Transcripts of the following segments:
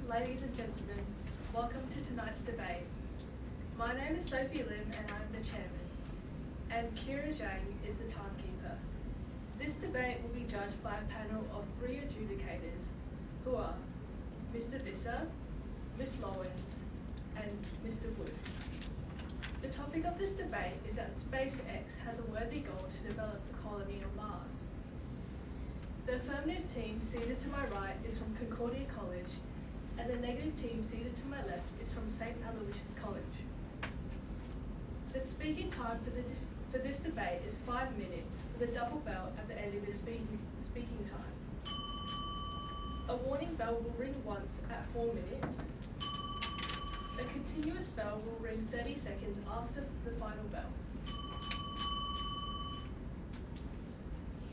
Ladies and gentlemen, welcome to tonight's debate. My name is Sophie Lim and I'm the chairman, and Kira Zhang is the timekeeper. This debate will be judged by a panel of 3 adjudicators, who are Mr. Visser, Ms. Lawrence, and Mr. Wood. The topic of this debate is that SpaceX has a worthy goal to develop a colony on Mars. The affirmative team seated to my right is from Concordia College, and the negative team seated to my left is from St. Aloysius College. The speaking time for this debate is 5 minutes, with a double bell at the end of your speaking time. A warning bell will ring once at 4 minutes. A continuous bell will ring 30 seconds after the final bell.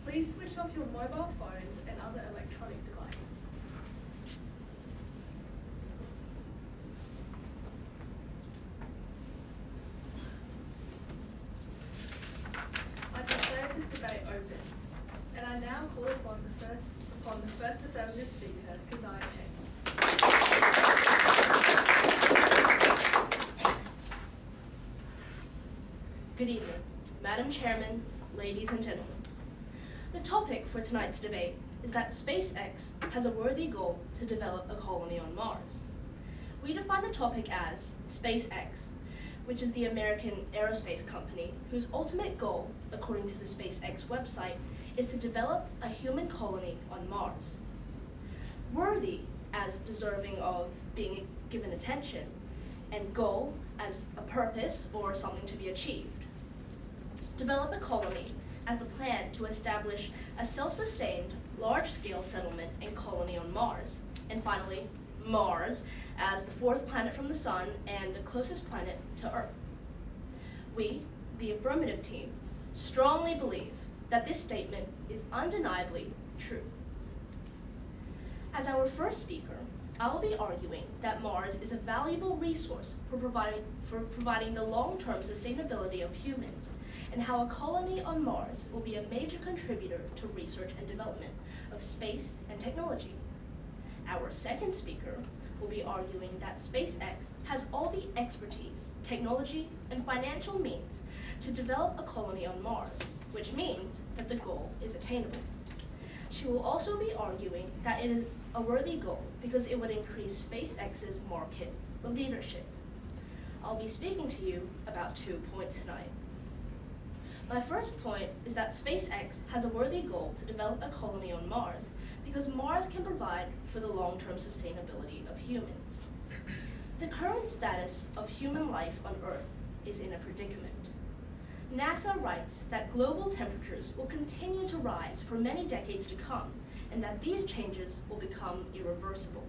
Please switch off your mobile phones and other electronic devices. I declare this debate open, and I now call upon the first affirmative speaker, Keziah King. Good evening, Madam Chairman, ladies and gentlemen. The topic for tonight's debate is that SpaceX has a worthy goal to develop a colony on Mars. We define the topic as SpaceX, which is the American aerospace company whose ultimate goal, according to the SpaceX website, is to develop a human colony on Mars. Worthy as deserving of being given attention, and goal as a purpose or something to be achieved. Develop a colony as the plan to establish a self-sustained, large-scale settlement and colony on Mars. And finally, Mars as the 4th planet from the Sun and the closest planet to Earth. We, the affirmative team, strongly believe that this statement is undeniably true. As our first speaker, I will be arguing that Mars is a valuable resource for providing the long-term sustainability of humans, and how a colony on Mars will be a major contributor to research and development of space and technology. Our second speaker will be arguing that SpaceX has all the expertise, technology, and financial means to develop a colony on Mars, which means that the goal is attainable. She will also be arguing that it is a worthy goal because it would increase SpaceX's market leadership. I'll be speaking to you about 2 points tonight. My first point is that SpaceX has a worthy goal to develop a colony on Mars because Mars can provide for the long-term sustainability of humans. The current status of human life on Earth is in a predicament. NASA writes that global temperatures will continue to rise for many decades to come, and that these changes will become irreversible.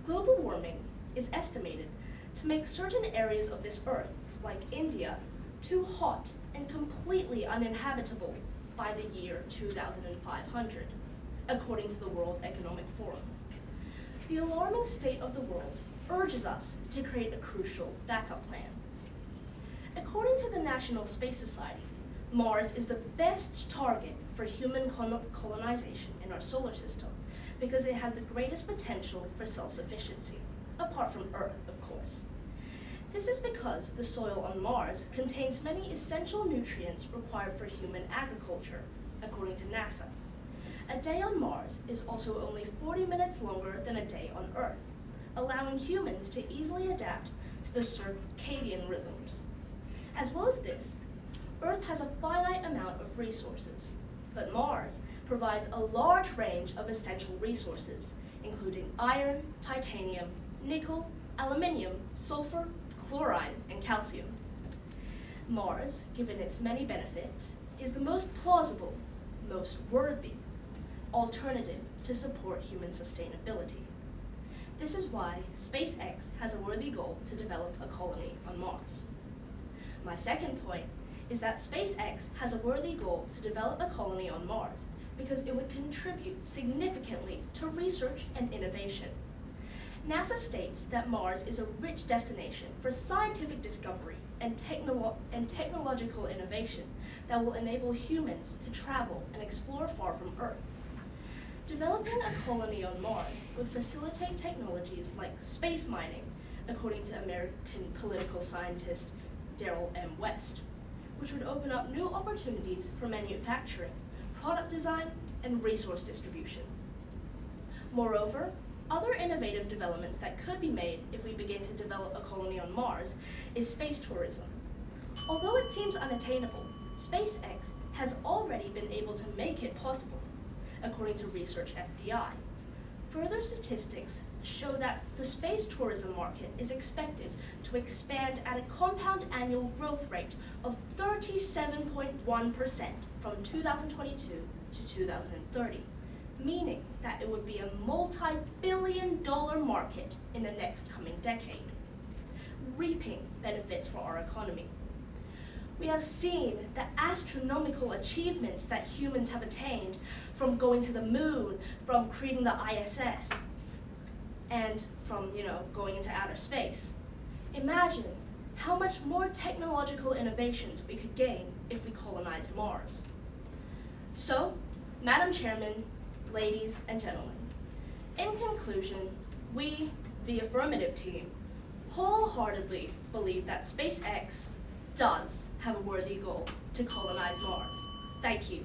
Global warming is estimated to make certain areas of this Earth, like India, too hot and completely uninhabitable by the year 2500, according to the World Economic Forum. The alarming state of the world urges us to create a crucial backup plan. According to the National Space Society, Mars is the best target for human colonization in our solar system because it has the greatest potential for self-sufficiency, apart from Earth, of course. This is because the soil on Mars contains many essential nutrients required for human agriculture, according to NASA. A day on Mars is also only 40 minutes longer than a day on Earth, allowing humans to easily adapt to the circadian rhythms. As well as this, Earth has a finite amount of resources, but Mars provides a large range of essential resources, including iron, titanium, nickel, aluminium, sulfur, chlorine, and calcium. Mars, given its many benefits, is the most plausible, most worthy alternative to support human sustainability. This is why SpaceX has a worthy goal to develop a colony on Mars. My second point is that SpaceX has a worthy goal to develop a colony on Mars because it would contribute significantly to research and innovation. NASA states that Mars is a rich destination for scientific discovery and technological innovation that will enable humans to travel and explore far from Earth. Developing a colony on Mars would facilitate technologies like space mining, according to American political scientist Darrell M. West, which would open up new opportunities for manufacturing, product design, and resource distribution. Moreover, other innovative developments that could be made if we begin to develop a colony on Mars is space tourism. Although it seems unattainable, SpaceX has already been able to make it possible, according to Research FBI. Further statistics show that the space tourism market is expected to expand at a compound annual growth rate of 37.1% from 2022 to 2030, meaning that it would be a multi-billion-dollar market in the next coming decade, reaping benefits for our economy. We have seen the astronomical achievements that humans have attained, from going to the moon, from creating the ISS, and from, going into outer space. Imagine how much more technological innovations we could gain if we colonized Mars. So, Madam Chairman, ladies and gentlemen, in conclusion, we, the affirmative team, wholeheartedly believe that SpaceX does have a worthy goal to colonize Mars. Thank you.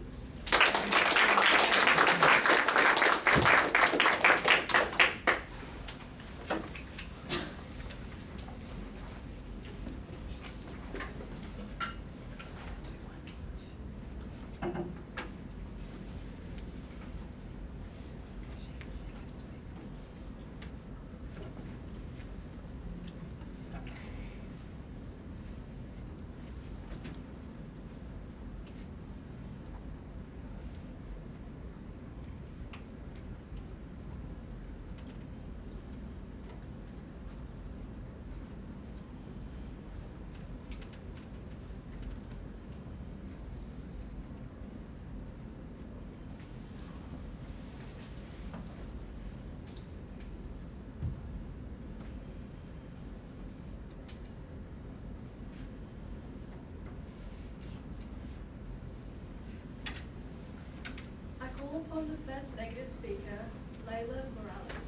Call upon the first negative speaker, Layla Morales.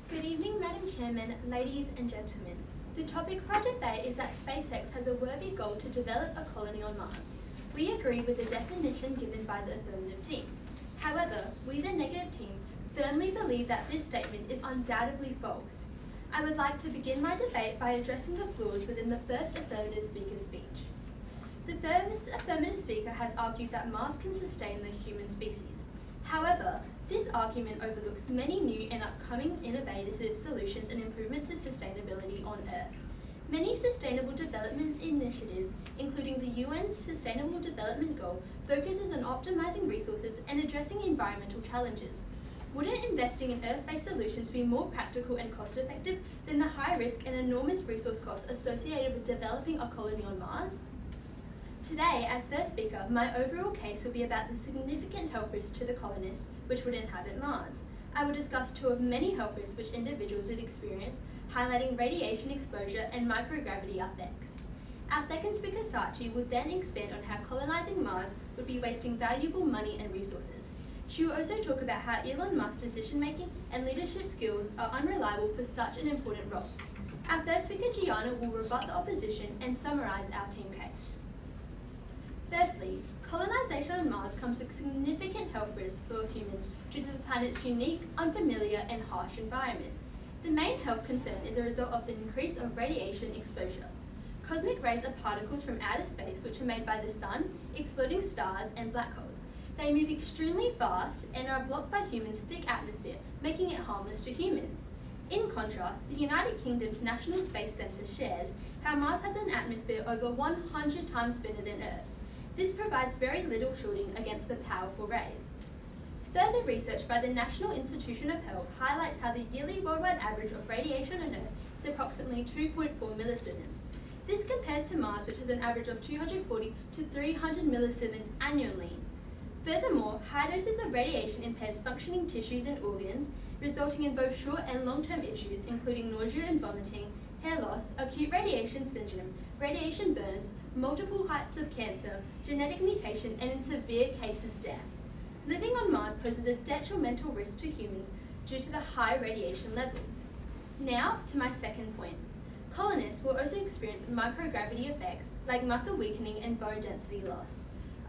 Good evening, Madam Chairman, ladies and gentlemen. The topic for our debate is that SpaceX has a worthy goal to develop a colony on Mars. We agree with the definition given by the affirmative team. However, we, the negative team, firmly believe that this statement is undoubtedly false. I would like to begin my debate by addressing the flaws within the first affirmative speaker's speech. The first affirmative speaker has argued that Mars can sustain the human species. However, this argument overlooks many new and upcoming innovative solutions and improvement to sustainability on Earth. Many sustainable development initiatives, including the UN's Sustainable Development Goal, focuses on optimizing resources and addressing environmental challenges. Wouldn't investing in Earth-based solutions be more practical and cost-effective than the high risk and enormous resource costs associated with developing a colony on Mars? Today, as first speaker, my overall case will be about the significant health risks to the colonists which would inhabit Mars. I will discuss two of many health risks which individuals would experience, highlighting radiation exposure and microgravity effects. Our second speaker, Sachi, will then expand on how colonizing Mars would be wasting valuable money and resources. She will also talk about how Elon Musk's decision-making and leadership skills are unreliable for such an important role. Our third speaker, Gianna, will rebut the opposition and summarize our team case. Firstly, colonization on Mars comes with significant health risks for humans due to the planet's unique, unfamiliar, and harsh environment. The main health concern is a result of the increase of radiation exposure. Cosmic rays are particles from outer space which are made by the sun, exploding stars, and black holes. They move extremely fast and are blocked by humans' thick atmosphere, making it harmless to humans. In contrast, the United Kingdom's National Space Centre shares how Mars has an atmosphere over 100 times thinner than Earth's. This provides very little shielding against the powerful rays. Further research by the National Institution of Health highlights how the yearly worldwide average of radiation on Earth is approximately 2.4 millisievers. This compares to Mars, which has an average of 240 to 300 millisievers annually. Furthermore, high doses of radiation impairs functioning tissues and organs, resulting in both short and long-term issues, including nausea and vomiting, hair loss, acute radiation syndrome, radiation burns, multiple types of cancer, genetic mutation, and in severe cases, death. Living on Mars poses a detrimental risk to humans due to the high radiation levels. Now, to my second point. Colonists will also experience microgravity effects like muscle weakening and bone density loss.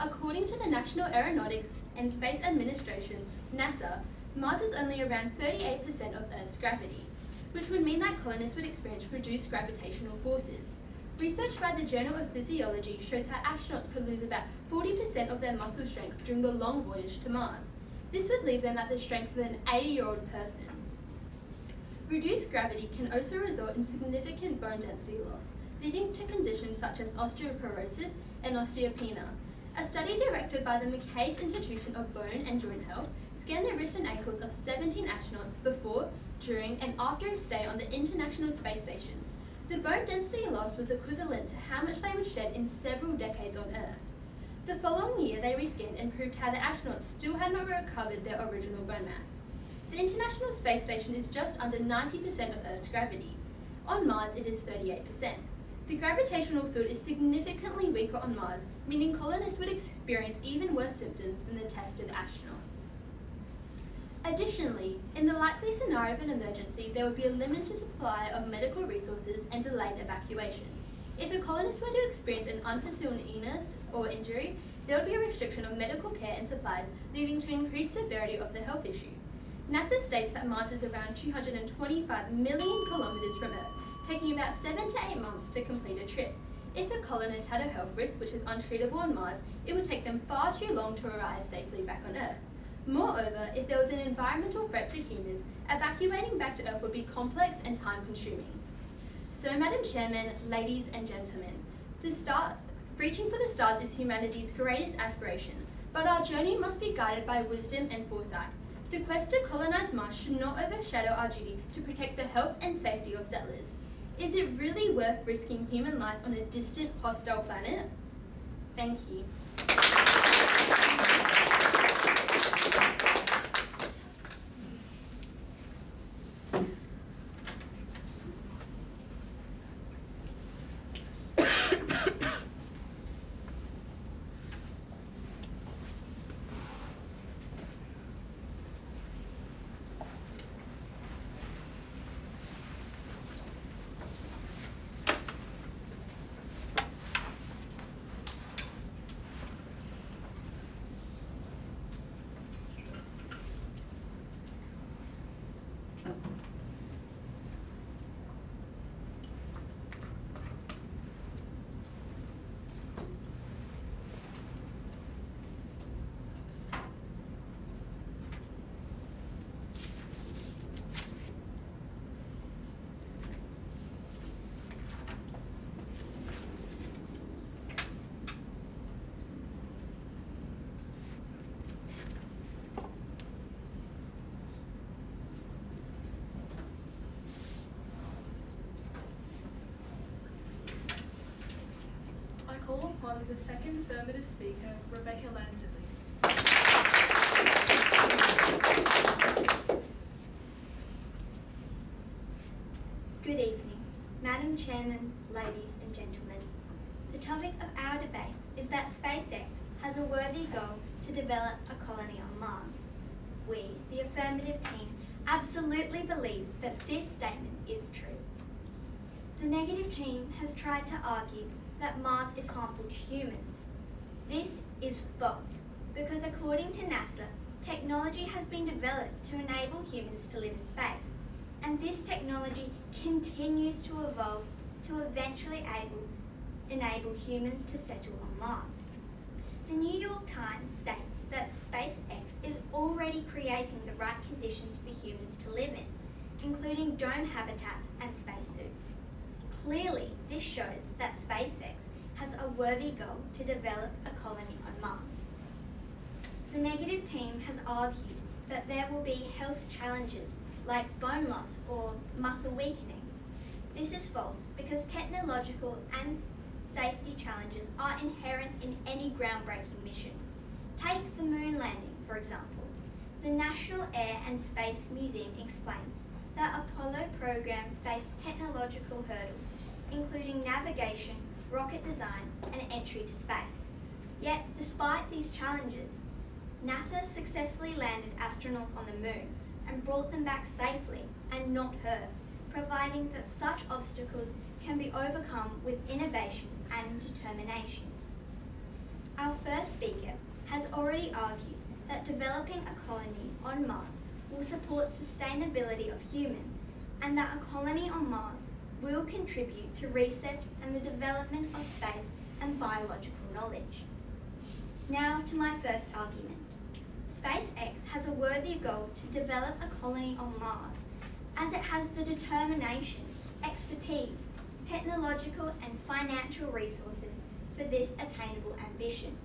According to the National Aeronautics and Space Administration, NASA, Mars is only around 38% of Earth's gravity, which would mean that colonists would experience reduced gravitational forces. Research by the Journal of Physiology shows how astronauts could lose about 40% of their muscle strength during the long voyage to Mars. This would leave them at the strength of an 80-year-old person. Reduced gravity can also result in significant bone density loss, leading to conditions such as osteoporosis and osteopenia. A study directed by the McCage Institution of Bone and Joint Health scanned the wrists and ankles of 17 astronauts before, during, and after a stay on the International Space Station. The bone density loss was equivalent to how much they would shed in several decades on Earth. The following year, they rescanned and proved how the astronauts still had not recovered their original bone mass. The International Space Station is just under 90% of Earth's gravity. On Mars, it is 38%. The gravitational field is significantly weaker on Mars, meaning colonists would experience even worse symptoms than the tested astronauts. Additionally, in the likely scenario of an emergency, there would be a limited supply of medical resources and delayed evacuation. If a colonist were to experience an unforeseen illness or injury, there would be a restriction of medical care and supplies, leading to increased severity of the health issue. NASA states that Mars is around 225 million kilometres from Earth, taking about 7 to 8 months to complete a trip. If a colonist had a health risk which is untreatable on Mars, it would take them far too long to arrive safely back on Earth. Moreover, if there was an environmental threat to humans, evacuating back to Earth would be complex and time-consuming. So, Madam Chairman, ladies and gentlemen, reaching for the stars is humanity's greatest aspiration, but our journey must be guided by wisdom and foresight. The quest to colonize Mars should not overshadow our duty to protect the health and safety of settlers. Is it really worth risking human life on a distant, hostile planet? Thank you. I call upon the second affirmative speaker, Rebecca Lansley. Good evening, Madam Chairman, ladies and gentlemen. The topic of our debate is that SpaceX has a worthy goal to develop a colony on Mars. We, the affirmative team, absolutely believe that this statement is true. The negative team has tried to argue that Mars is harmful to humans. This is false, because according to NASA, technology has been developed to enable humans to live in space, and this technology continues to evolve to eventually enable humans to settle on Mars. The New York Times states that SpaceX is already creating the right conditions for humans to live in, including dome habitats and spacesuits. Clearly, this shows that SpaceX has a worthy goal to develop a colony on Mars. The negative team has argued that there will be health challenges like bone loss or muscle weakening. This is false because technological and safety challenges are inherent in any groundbreaking mission. Take the moon landing, for example. The National Air and Space Museum explains that Apollo program faced technological hurdles, including navigation, rocket design, and entry to space. Yet, despite these challenges, NASA successfully landed astronauts on the moon and brought them back safely and not hurt, providing that such obstacles can be overcome with innovation and determination. Our first speaker has already argued that developing a colony on Mars will support sustainability of humans and that a colony on Mars will contribute to research and the development of space and biological knowledge. Now to my first argument. SpaceX has a worthy goal to develop a colony on Mars as it has the determination, expertise, technological and financial resources for this attainable ambition.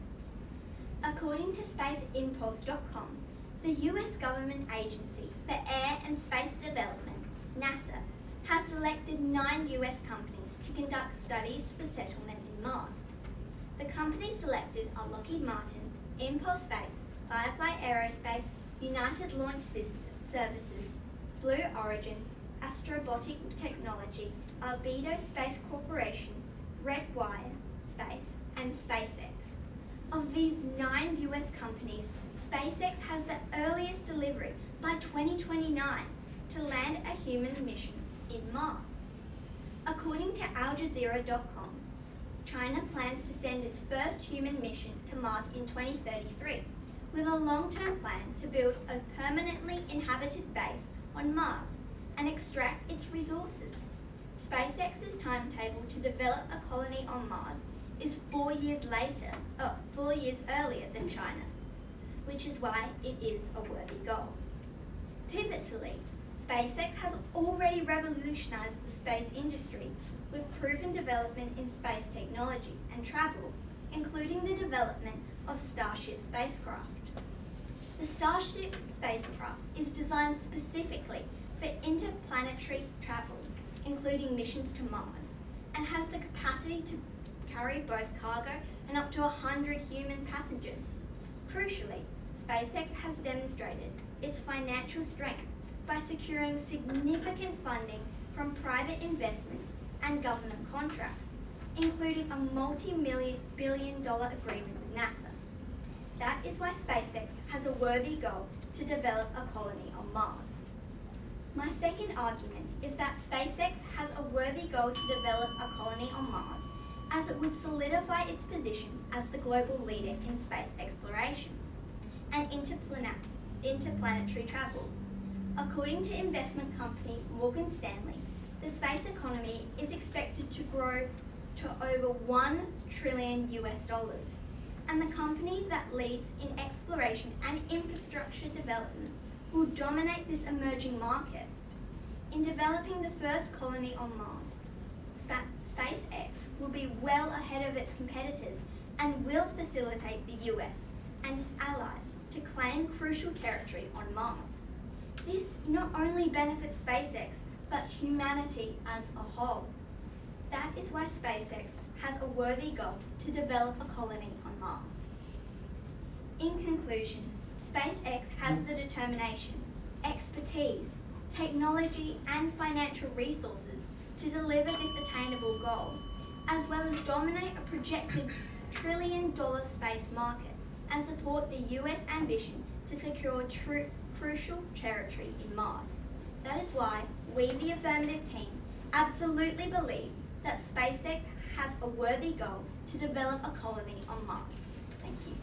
According to spaceimpulse.com, the US government agency for air and space development, NASA, has selected 9 US companies to conduct studies for settlement in Mars. The companies selected are Lockheed Martin, Impulse Space, Firefly Aerospace, United Launch Services, Blue Origin, Astrobotic Technology, Albedo Space Corporation, Redwire Space, and SpaceX. Of these 9 US companies, SpaceX has the earliest delivery by 2029 to land a human mission in Mars. According to AlJazeera.com, China plans to send its first human mission to Mars in 2033, with a long-term plan to build a permanently inhabited base on Mars and extract its resources. SpaceX's timetable to develop a colony on Mars is 4 years earlier than China, which is why it is a worthy goal. Pivotally, SpaceX has already revolutionized the space industry with proven development in space technology and travel, including the development of Starship spacecraft. The Starship spacecraft is designed specifically for interplanetary travel, including missions to Mars, and has the capacity to carry both cargo and up to 100 human passengers. Crucially, SpaceX has demonstrated its financial strength by securing significant funding from private investments and government contracts, including a multi-billion-dollar agreement with NASA. That is why SpaceX has a worthy goal to develop a colony on Mars. My second argument is that SpaceX has a worthy goal to develop a colony on Mars, as it would solidify its position as the global leader in space exploration and interplanetary travel. According to investment company Morgan Stanley, the space economy is expected to grow to over $1 trillion, and the company that leads in exploration and infrastructure development will dominate this emerging market. In developing the first colony on Mars, SpaceX will be well ahead of its competitors and will facilitate the US and its allies to claim crucial territory on Mars. This not only benefits SpaceX, but humanity as a whole. That is why SpaceX has a worthy goal to develop a colony on Mars. In conclusion, SpaceX has the determination, expertise, technology, and financial resources to deliver this attainable goal, as well as dominate a projected $1 trillion space market and support the US ambition to secure crucial territory in Mars. That is why we, the affirmative team, absolutely believe that SpaceX has a worthy goal to develop a colony on Mars. Thank you.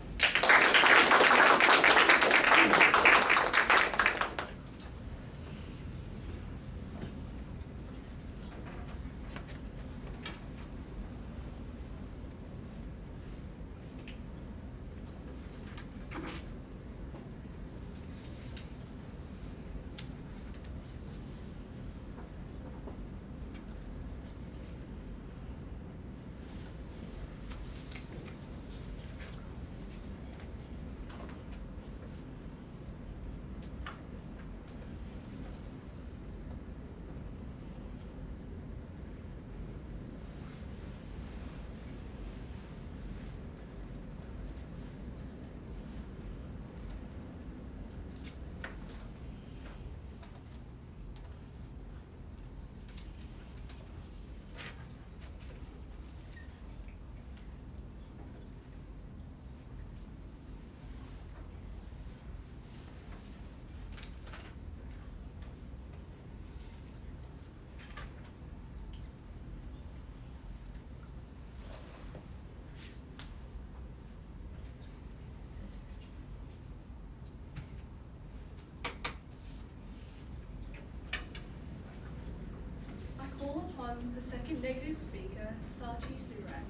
welcome the second negative speaker, Sachi Surak.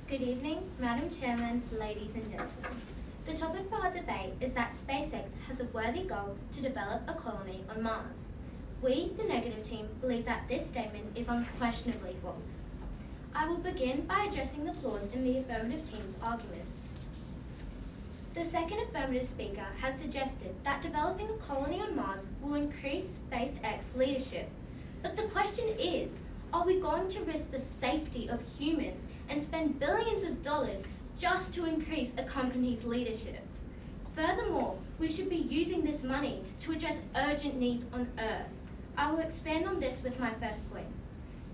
Good evening, Madam Chairman, ladies and gentlemen. The topic for our debate is that SpaceX has a worthy goal to develop a colony on Mars. We, the negative team, believe that this statement is unquestionably false. I will begin by addressing the flaws in the affirmative team's arguments. The second affirmative speaker has suggested that developing a colony on Mars will increase SpaceX leadership. But the question is, are we going to risk the safety of humans and spend billions of dollars just to increase a company's leadership? Furthermore, we should be using this money to address urgent needs on Earth. I will expand on this with my first point.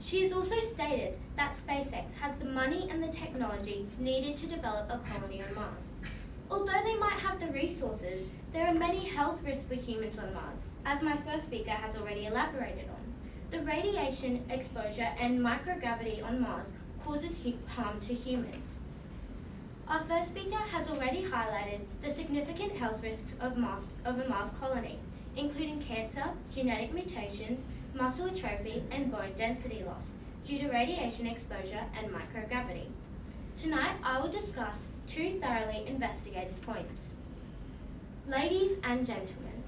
She has also stated that SpaceX has the money and the technology needed to develop a colony on Mars. Although they might have the resources, there are many health risks for humans on Mars, as my first speaker has already elaborated on. The radiation exposure and microgravity on Mars causes harm to humans. Our first speaker has already highlighted the significant health risks of a Mars colony, including cancer, genetic mutation, muscle atrophy, and bone density loss due to radiation exposure and microgravity. Tonight, I will discuss two thoroughly investigated points. Ladies and gentlemen,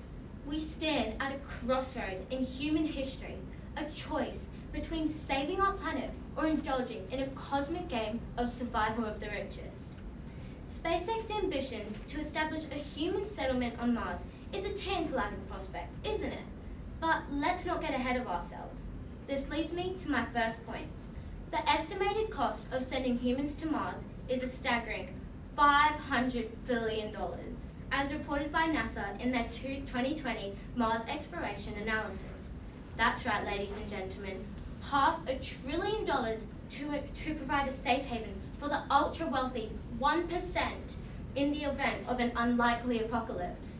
we stand at a crossroad in human history, a choice between saving our planet or indulging in a cosmic game of survival of the richest. SpaceX's ambition to establish a human settlement on Mars is a tantalizing prospect, isn't it? But let's not get ahead of ourselves. This leads me to my first point. The estimated cost of sending humans to Mars is a staggering $500 billion, as reported by NASA in their 2020 Mars exploration analysis. That's right, ladies and gentlemen, $500 billion to provide a safe haven for the ultra-wealthy 1% in the event of an unlikely apocalypse.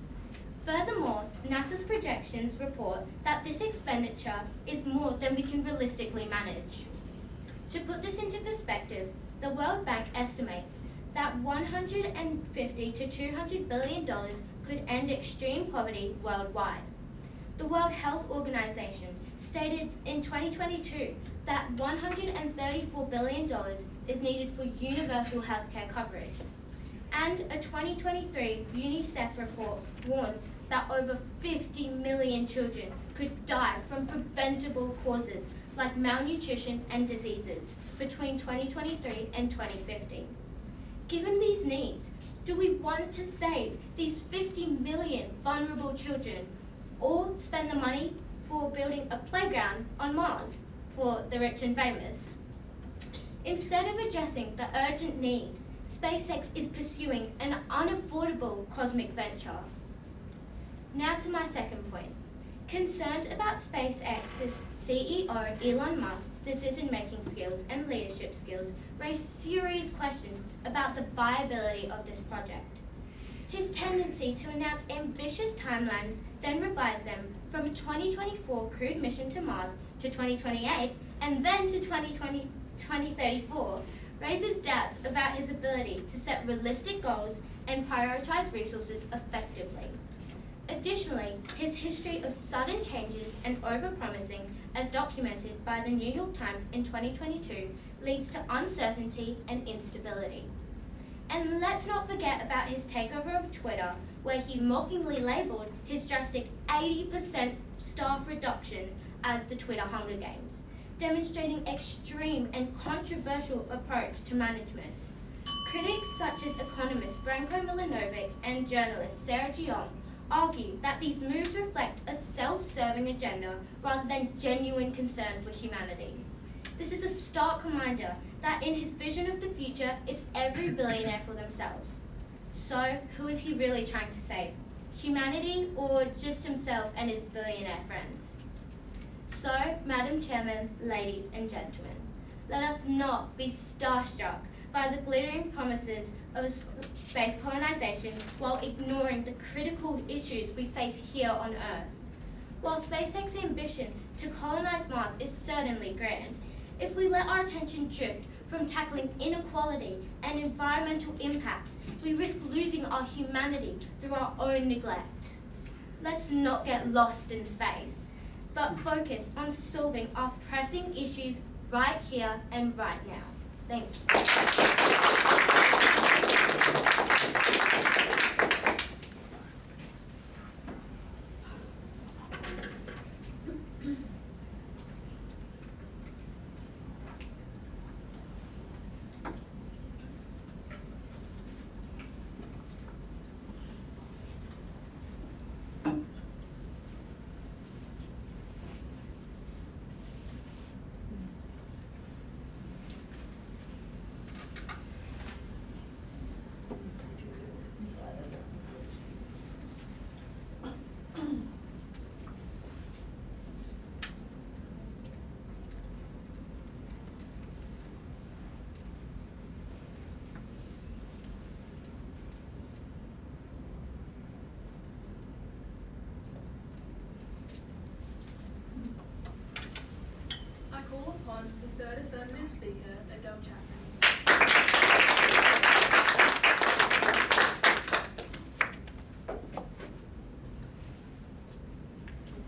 Furthermore, NASA's projections report that this expenditure is more than we can realistically manage. To put this into perspective, the World Bank estimates that $150 to $200 billion could end extreme poverty worldwide. The World Health Organization stated in 2022 that $134 billion is needed for universal healthcare coverage. And a 2023 UNICEF report warns that over 50 million children could die from preventable causes like malnutrition and diseases between 2023 and 2050. Given these needs, do we want to save these 50 million vulnerable children or spend the money for building a playground on Mars for the rich and famous? Instead of addressing the urgent needs, SpaceX is pursuing an unaffordable cosmic venture. Now to my second point. Concerned about SpaceX's CEO Elon Musk's decision-making skills and leadership skills raise serious questions about the viability of this project. His tendency to announce ambitious timelines, then revise them from a 2024 crewed mission to Mars to 2028 and then to 2034 raises doubts about his ability to set realistic goals and prioritize resources effectively. Additionally, his history of sudden changes and overpromising, as documented by the New York Times in 2022, leads to uncertainty and instability. And let's not forget about his takeover of Twitter, where he mockingly labeled his drastic 80% staff reduction as the Twitter Hunger Games, demonstrating extreme and controversial approach to management. Critics such as economist Branko Milanovic and journalist Sarah Jeong argue that these moves reflect a self-serving agenda rather than genuine concern for humanity. This is a stark reminder that in his vision of the future, it's every billionaire for themselves. So, who is he really trying to save? Humanity or just himself and his billionaire friends? So, Madam Chairman, ladies and gentlemen, let us not be starstruck by the glittering promises of space colonization while ignoring the critical issues we face here on Earth. While SpaceX's ambition to colonize Mars is certainly grand, if we let our attention drift from tackling inequality and environmental impacts, we risk losing our humanity through our own neglect. Let's not get lost in space, but focus on solving our pressing issues right here and right now. Thank you. I call upon the third affirmative speaker, Adele Chapman.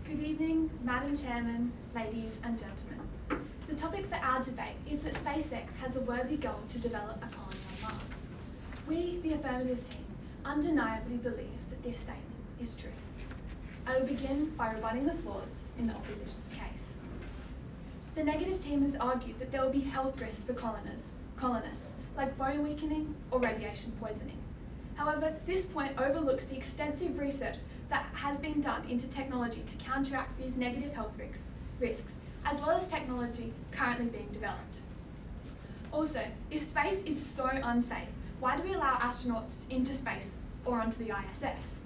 Good evening, Madam Chairman, ladies and gentlemen. The topic for our debate is that SpaceX has a worthy goal to develop a colony on Mars. We, the affirmative team, undeniably believe that this statement is true. I will begin by rebutting the flaws in the opposition's case. The negative team has argued that there will be health risks for colonists, like bone weakening or radiation poisoning. However, this point overlooks the extensive research that has been done into technology to counteract these negative health risks, as well as technology currently being developed. Also, if space is so unsafe, why do we allow astronauts into space or onto the ISS?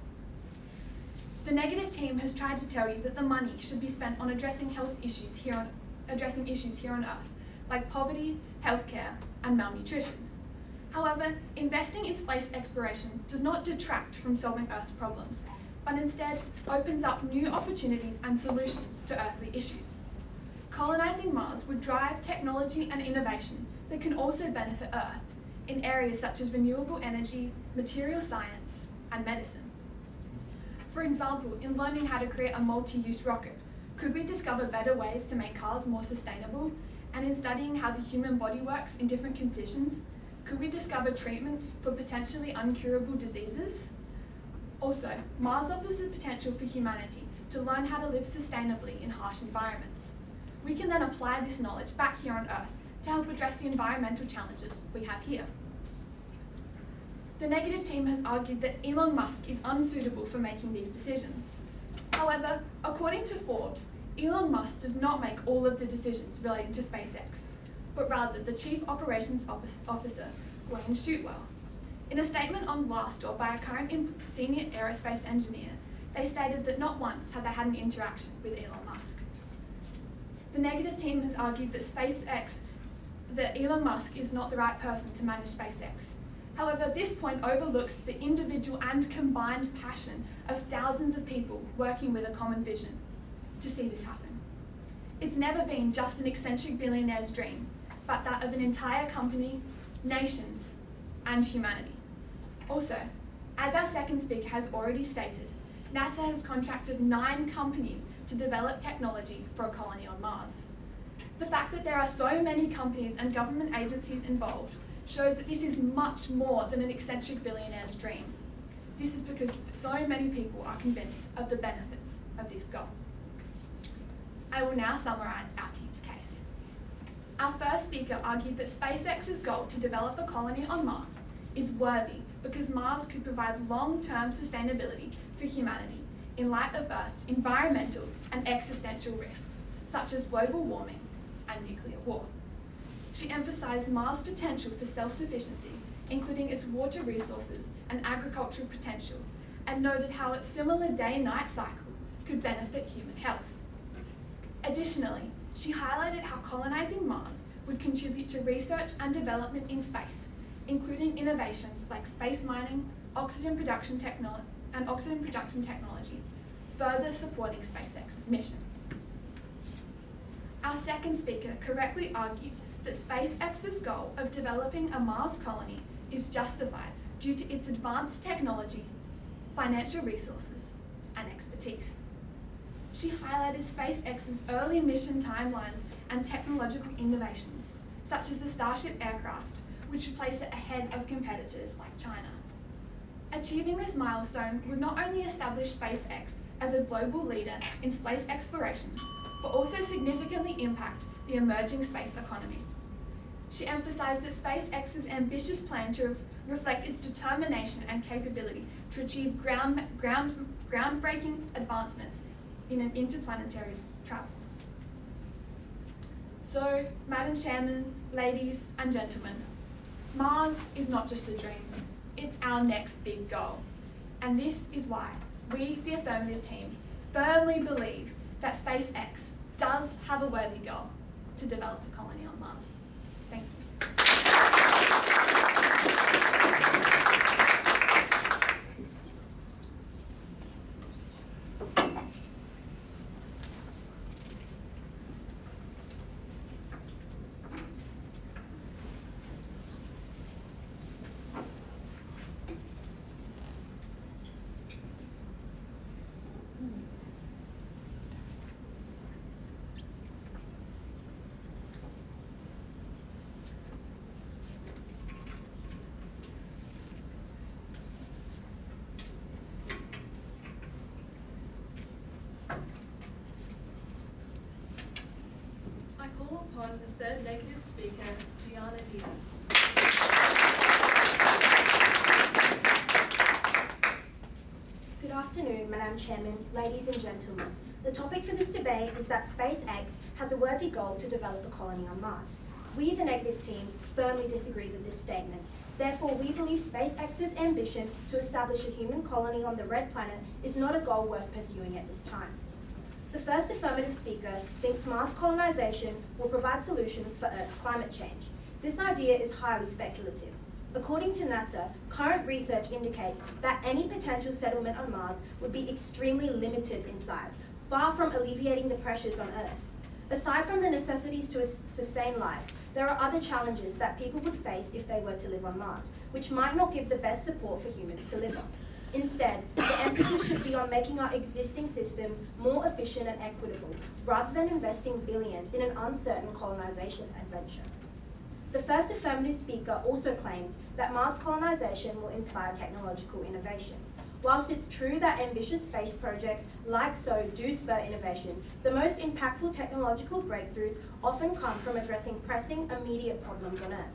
The negative team has tried to tell you that the money should be spent on addressing issues here on Earth, like poverty, healthcare, and malnutrition. However, investing in space exploration does not detract from solving Earth's problems, but instead opens up new opportunities and solutions to earthly issues. Colonising Mars would drive technology and innovation that can also benefit Earth in areas such as renewable energy, material science, and medicine. For example, in learning how to create a multi-use rocket, could we discover better ways to make cars more sustainable? And in studying how the human body works in different conditions, could we discover treatments for potentially uncurable diseases? Also, Mars offers the potential for humanity to learn how to live sustainably in harsh environments. We can then apply this knowledge back here on Earth to help address the environmental challenges we have here. The negative team has argued that Elon Musk is unsuitable for making these decisions. However, according to Forbes, Elon Musk does not make all of the decisions relating to SpaceX, but rather the Chief Operations Officer, Wayne Shootwell. In a statement on Glassdoor by a current senior aerospace engineer, they stated that not once had they had an interaction with Elon Musk. The negative team has argued that Elon Musk is not the right person to manage SpaceX. However, this point overlooks the individual and combined passion of thousands of people working with a common vision to see this happen. It's never been just an eccentric billionaire's dream, but that of an entire company, nations, and humanity. Also, as our second speaker has already stated, NASA has contracted 9 companies to develop technology for a colony on Mars. The fact that there are so many companies and government agencies involved shows that this is much more than an eccentric billionaire's dream. This is because so many people are convinced of the benefits of this goal. I will now summarise our team's case. Our first speaker argued that SpaceX's goal to develop a colony on Mars is worthy because Mars could provide long-term sustainability for humanity in light of Earth's environmental and existential risks, such as global warming and nuclear war. She emphasised Mars' potential for self-sufficiency, including its water resources and agricultural potential, and noted how its similar day-night cycle could benefit human health. Additionally, she highlighted how colonising Mars would contribute to research and development in space, including innovations like space mining, oxygen production technology, further supporting SpaceX's mission. Our second speaker correctly argued that SpaceX's goal of developing a Mars colony is justified due to its advanced technology, financial resources, and expertise. She highlighted SpaceX's early mission timelines and technological innovations, such as the Starship aircraft, which would place it ahead of competitors like China. Achieving this milestone would not only establish SpaceX as a global leader in space exploration, but also significantly impact the emerging space economy. She emphasised that SpaceX's ambitious plan to reflect its determination and capability to achieve groundbreaking advancements in an interplanetary travel. So, Madam Chairman, ladies and gentlemen, Mars is not just a dream, it's our next big goal. And this is why we, the affirmative team, firmly believe that SpaceX does have a worthy goal to develop a colony on Mars. Thank you. I call upon the third negative speaker, Gianna Diaz. Good afternoon, Madam Chairman, ladies and gentlemen. The topic for this debate is that SpaceX has a worthy goal to develop a colony on Mars. We, the negative team, firmly disagree with this statement. Therefore, we believe SpaceX's ambition to establish a human colony on the red planet is not a goal worth pursuing at this time. The first affirmative speaker thinks Mars colonization will provide solutions for Earth's climate change. This idea is highly speculative. According to NASA, current research indicates that any potential settlement on Mars would be extremely limited in size, far from alleviating the pressures on Earth. Aside from the necessities to sustain life, there are other challenges that people would face if they were to live on Mars, which might not give the best support for humans to live on. Instead, the emphasis should be on making our existing systems more efficient and equitable, rather than investing billions in an uncertain colonization adventure. The first affirmative speaker also claims that Mars colonization will inspire technological innovation. Whilst it's true that ambitious space projects like SO do spur innovation, the most impactful technological breakthroughs often come from addressing pressing, immediate problems on Earth.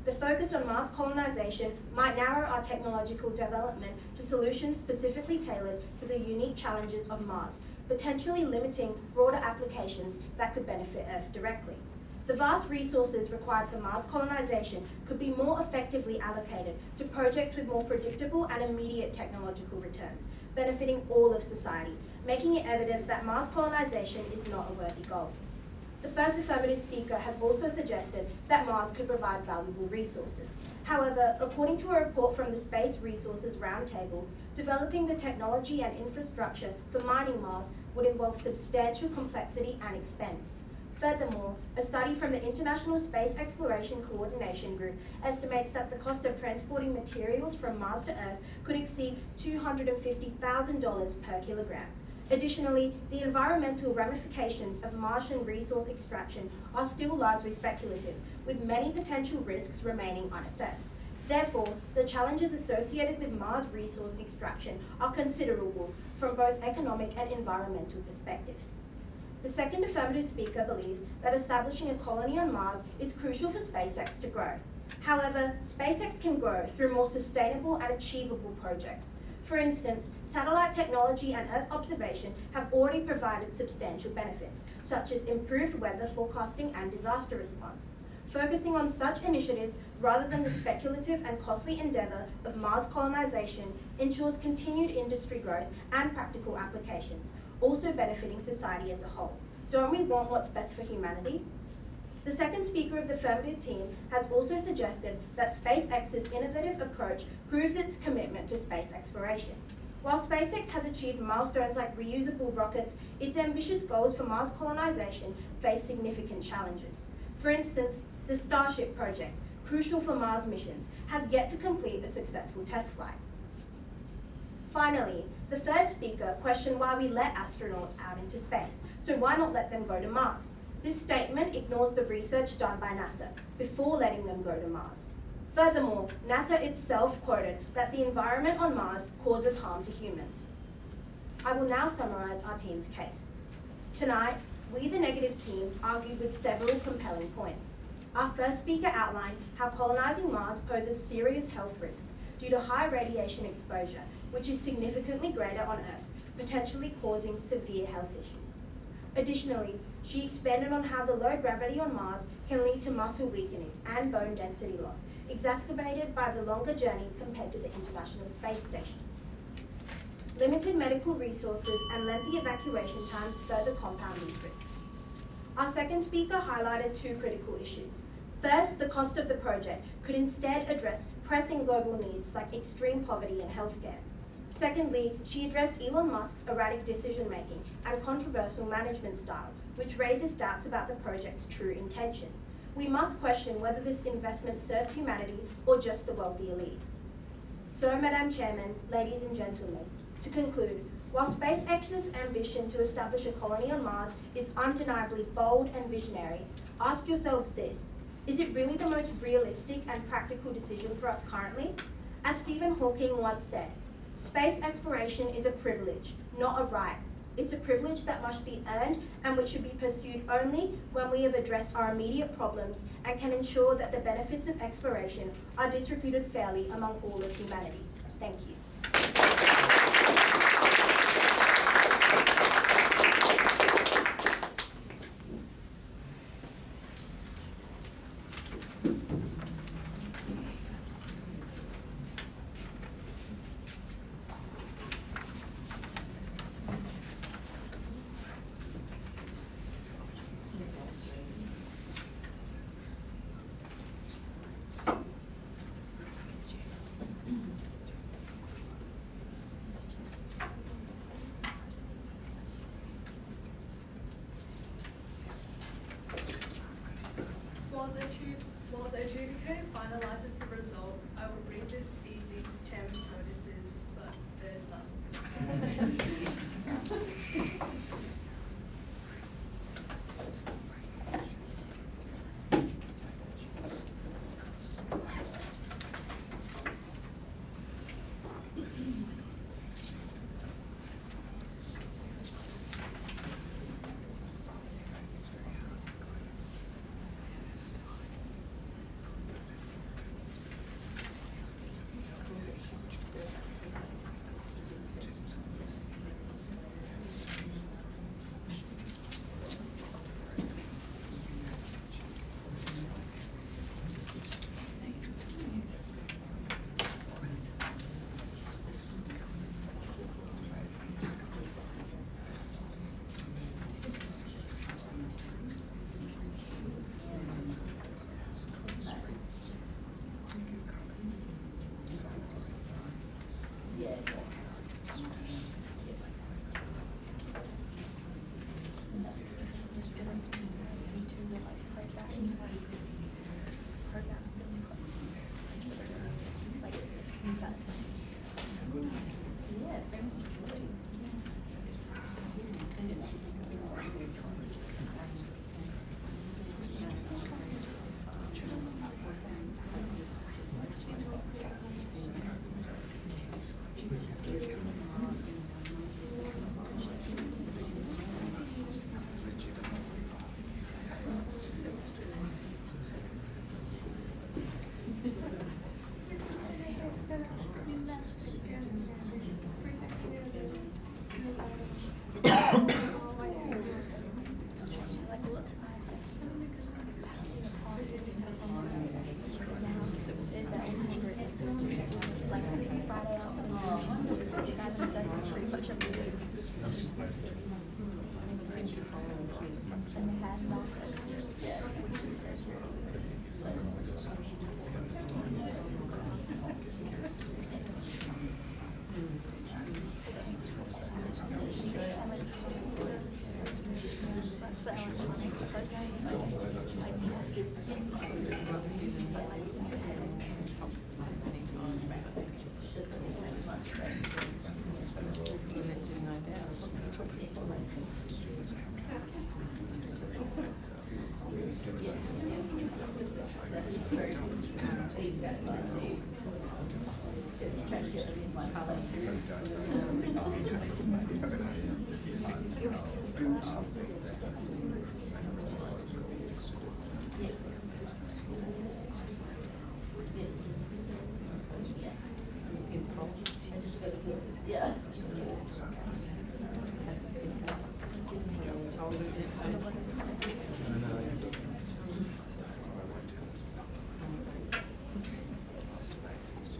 The focus on Mars colonization might narrow our technological development to solutions specifically tailored to the unique challenges of Mars, potentially limiting broader applications that could benefit Earth directly. The vast resources required for Mars colonization could be more effectively allocated to projects with more predictable and immediate technological returns, benefiting all of society, making it evident that Mars colonization is not a worthy goal. The first affirmative speaker has also suggested that Mars could provide valuable resources. However, according to a report from the Space Resources Roundtable, developing the technology and infrastructure for mining Mars would involve substantial complexity and expense. Furthermore, a study from the International Space Exploration Coordination Group estimates that the cost of transporting materials from Mars to Earth could exceed $250,000 per kilogram. Additionally, the environmental ramifications of Martian resource extraction are still largely speculative, with many potential risks remaining unassessed. Therefore, the challenges associated with Mars resource extraction are considerable from both economic and environmental perspectives. The second affirmative speaker believes that establishing a colony on Mars is crucial for SpaceX to grow. However, SpaceX can grow through more sustainable and achievable projects. For instance, satellite technology and Earth observation have already provided substantial benefits, such as improved weather forecasting and disaster response. Focusing on such initiatives rather than the speculative and costly endeavour of Mars colonization ensures continued industry growth and practical applications, also benefiting society as a whole. Don't we want what's best for humanity? The second speaker of the affirmative team has also suggested that SpaceX's innovative approach proves its commitment to space exploration. While SpaceX has achieved milestones like reusable rockets, its ambitious goals for Mars colonization face significant challenges. For instance, the Starship project, crucial for Mars missions, has yet to complete a successful test flight. Finally, The third speaker questioned why we let astronauts out into space, so why not let them go to Mars? This statement ignores the research done by NASA before letting them go to Mars. Furthermore, NASA itself quoted that the environment on Mars causes harm to humans. I will now summarise our team's case. Tonight, we, the negative team, argued with several compelling points. Our first speaker outlined how colonising Mars poses serious health risks due to high radiation exposure, which is significantly greater on Earth, potentially causing severe health issues. Additionally, she expanded on how the low gravity on Mars can lead to muscle weakening and bone density loss, exacerbated by the longer journey compared to the International Space Station. Limited medical resources and lengthy evacuation times further compound these risks. Our second speaker highlighted two critical issues. First, the cost of the project could instead address pressing global needs like extreme poverty and healthcare. Secondly, she addressed Elon Musk's erratic decision-making and controversial management style, which raises doubts about the project's true intentions. We must question whether this investment serves humanity or just the wealthy elite. So, Madam Chairman, ladies and gentlemen, to conclude, while SpaceX's ambition to establish a colony on Mars is undeniably bold and visionary, ask yourselves this: is it really the most realistic and practical decision for us currently? As Stephen Hawking once said, space exploration is a privilege, not a right. It's a privilege that must be earned and which should be pursued only when we have addressed our immediate problems and can ensure that the benefits of exploration are distributed fairly among all of humanity. Thank you. While the adjudicator finalises the result, I will read this evening's chairman's notices, but there's none. Yeah.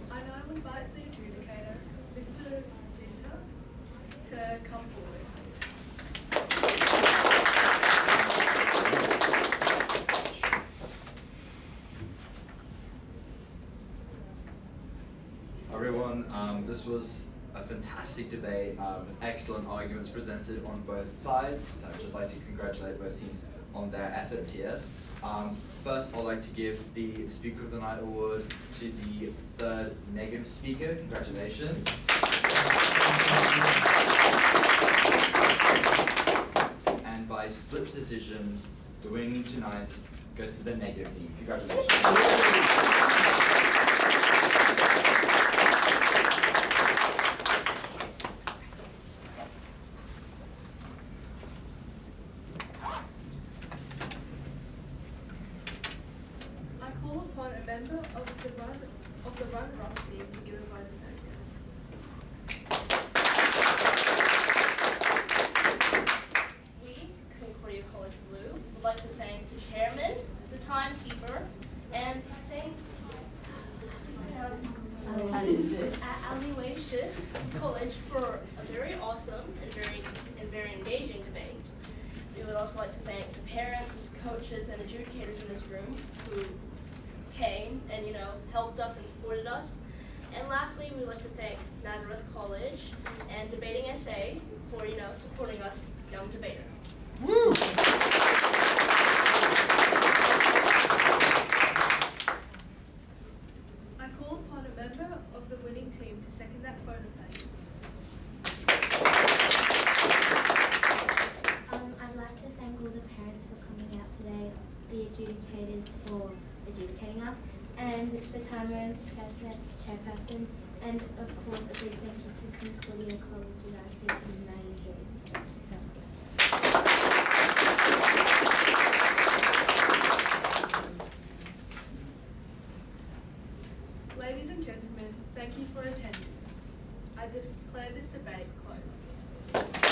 I now invite the adjudicator, Mr. Visser, to come forward. Everyone, this was a fantastic debate with excellent arguments presented on both sides. So I'd just like to congratulate both teams on their efforts here. First, I'd like to give the Speaker of the Night award to the third negative speaker. Congratulations. And by split decision, the winning tonight goes to the negative team. Congratulations. I call upon a member of the runner-up team to give a vote of thanks. We, Concordia College Blue, would like to thank the chairman, the timekeeper, and St. Aloysius College for a very awesome and very engaging debate. We would also like to thank the parents, coaches, and adjudicators in this room who came and helped us and supported us. And lastly, we would like to thank Nazareth College and Debating SA for supporting us young debaters. I call upon a member of the winning team to second that vote of thanks. I'd like to thank all the parents for coming out today, the adjudicators for adjudicating us, and the timer and chairperson, and of course a big thank you to Concordia College. You guys did amazing. Thank you so much. Ladies and gentlemen, thank you for attending. I declare this debate closed.